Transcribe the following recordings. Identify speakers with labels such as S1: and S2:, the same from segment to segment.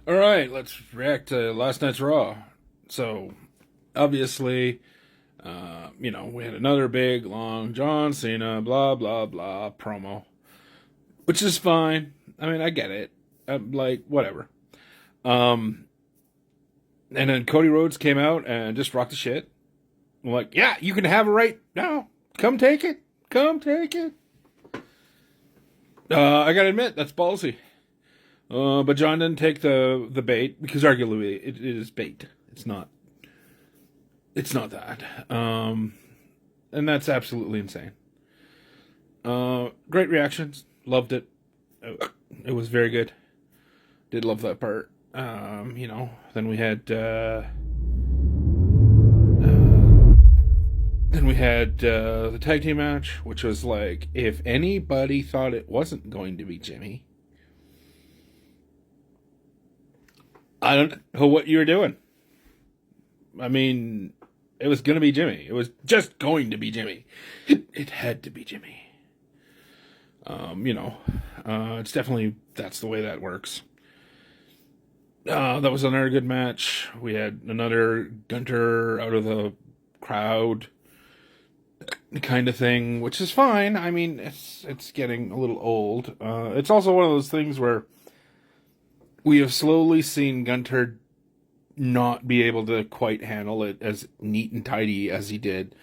S1: All right, let's react to last night's Raw. So, obviously, we had another big, long John Cena, blah, blah, blah promo, which is fine. I mean, I get it. Like, whatever. Um, and then Cody Rhodes came out and just rocked the shit. I'm like, yeah, you can have it right now. Come take it. Come take it. I gotta admit, that's ballsy. But John didn't take the bait because arguably it is bait. It's not. It's not that. And that's absolutely insane. Great reactions. Loved it. It was very good. Did love that part. Then we had the tag team match, which was like if anybody thought it wasn't going to be Jimmy, I don't know what you were doing. I mean, it was going to be Jimmy. It was just going to be Jimmy. It had to be Jimmy. It's definitely that's the way that works. That was another good match. We had another Gunter out of the crowd kind of thing, which is fine. I mean, it's getting a little old. It's also one of those things where we have slowly seen Gunter not be able to quite handle it as neat and tidy as he did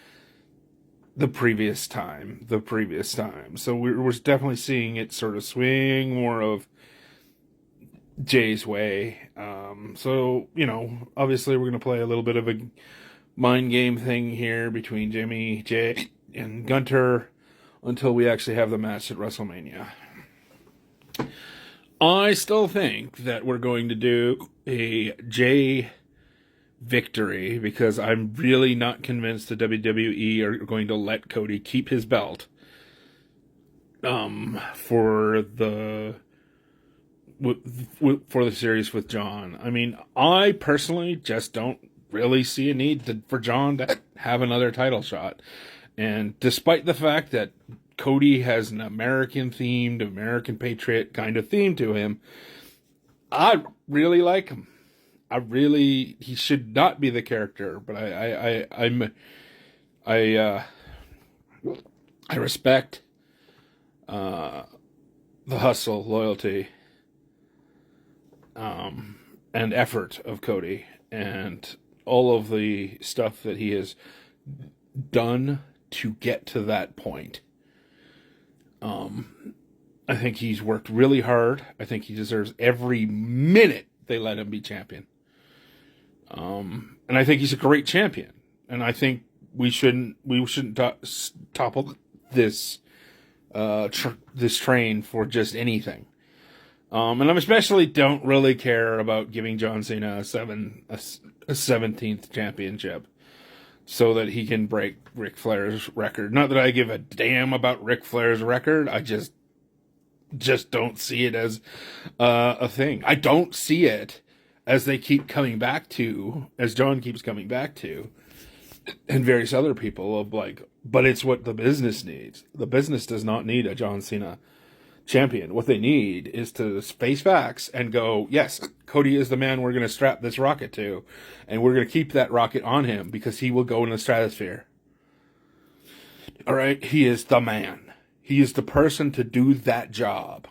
S1: the previous time. So we're definitely seeing it sort of swing more of Jay's way. Obviously we're going to play a little bit of a mind game thing here between Jimmy, Jay, and Gunter until we actually have the match at WrestleMania. I still think that we're going to do a Jay victory because I'm really not convinced the WWE are going to let Cody keep his belt for the series with John. I mean, I personally just don't really see a need for John to have another title shot. And despite the fact that Cody has an American themed, American Patriot kind of theme to him, I really like him. He should not be the character, but I respect the hustle, loyalty, and effort of Cody, and all of the stuff that he has done to get to that point. I think he's worked really hard. I think he deserves every minute they let him be champion. And I think he's a great champion. And I think we shouldn't topple this this train for just anything. And I especially don't really care about giving John Cena a 17th championship so that he can break Ric Flair's record. Not that I give a damn about Ric Flair's record. I just don't see it as a thing. I don't see it as they keep coming back to, as John keeps coming back to, and various other people of like, but it's what the business needs. The business does not need a John Cena champion. What they need is to face facts and go, yes, Cody is the man we're going to strap this rocket to, and we're going to keep that rocket on him because he will go in the stratosphere. All right, he is the man. He is the person to do that job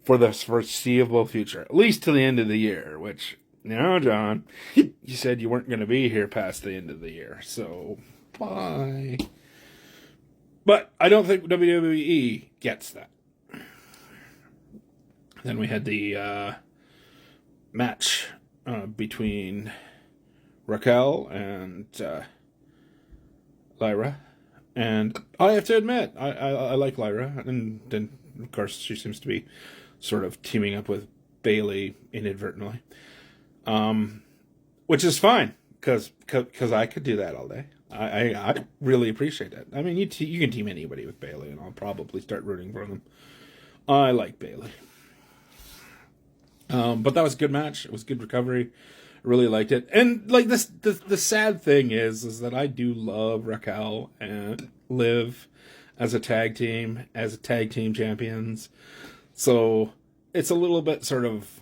S1: for the foreseeable future, at least to the end of the year, which, John, you said you weren't going to be here past the end of the year, so bye. But I don't think WWE gets that. Then we had the match between Raquel and Lyra. And I have to admit, I like Lyra. And then, of course, she seems to be sort of teaming up with Bayley inadvertently. Which is fine, because I could do that all day. I really appreciate that. I mean, you can team anybody with Bayley, and I'll probably start rooting for them. I like Bayley. But that was a good match. It was good recovery. I really liked it. And like this, the sad thing is that I do love Raquel and Liv as a tag team champions. So it's a little bit sort of,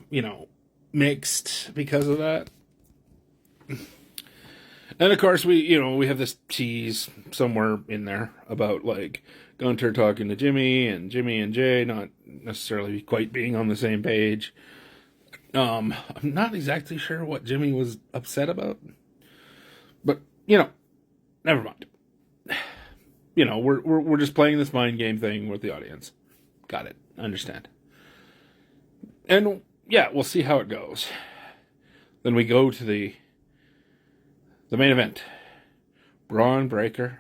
S1: mixed because of that. And of course, we have this tease somewhere in there about like Gunter talking to Jimmy and Jay not necessarily quite being on the same page. I'm not exactly sure what Jimmy was upset about, but never mind. We're just playing this mind game thing with the audience. Got it. Understand. And yeah, we'll see how it goes. Then we go to the main event. Braun Breaker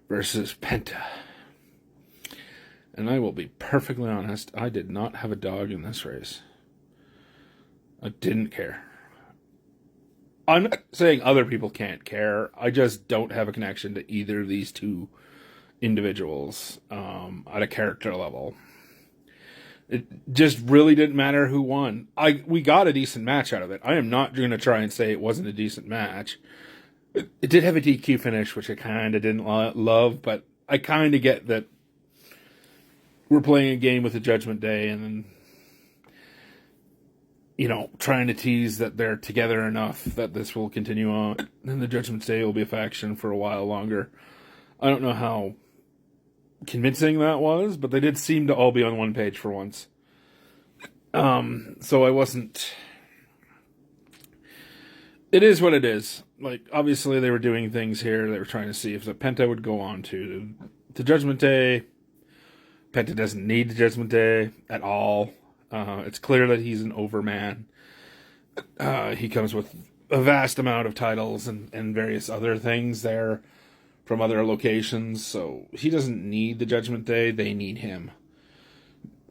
S1: versus Penta. And I will be perfectly honest, I did not have a dog in this race. I didn't care. I'm not saying other people can't care. I just don't have a connection to either of these two individuals at a character level. It just really didn't matter who won. We got a decent match out of it. I am not going to try and say it wasn't a decent match. It did have a DQ finish, which I kind of didn't love, but I kind of get that we're playing a game with the Judgment Day and then, trying to tease that they're together enough that this will continue on. And the Judgment Day will be a faction for a while longer. I don't know how convincing that was, but they did seem to all be on one page for once. So I wasn't... It is what it is. Like, obviously they were doing things here. They were trying to see if the Penta would go on to the Judgment Day. Penta doesn't need the Judgment Day at all. It's clear that he's an overman. He comes with a vast amount of titles and various other things there from other locations, so he doesn't need the Judgment Day. They need him.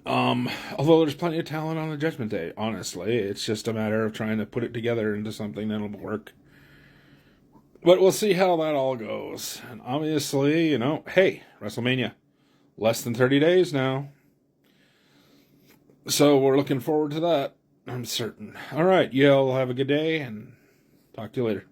S1: Although there's plenty of talent on the Judgment Day, honestly. It's just a matter of trying to put it together into something that'll work. But we'll see how that all goes. And obviously, hey, WrestleMania. Less than 30 days now. So we're looking forward to that, I'm certain. All right, y'all have a good day, and talk to you later.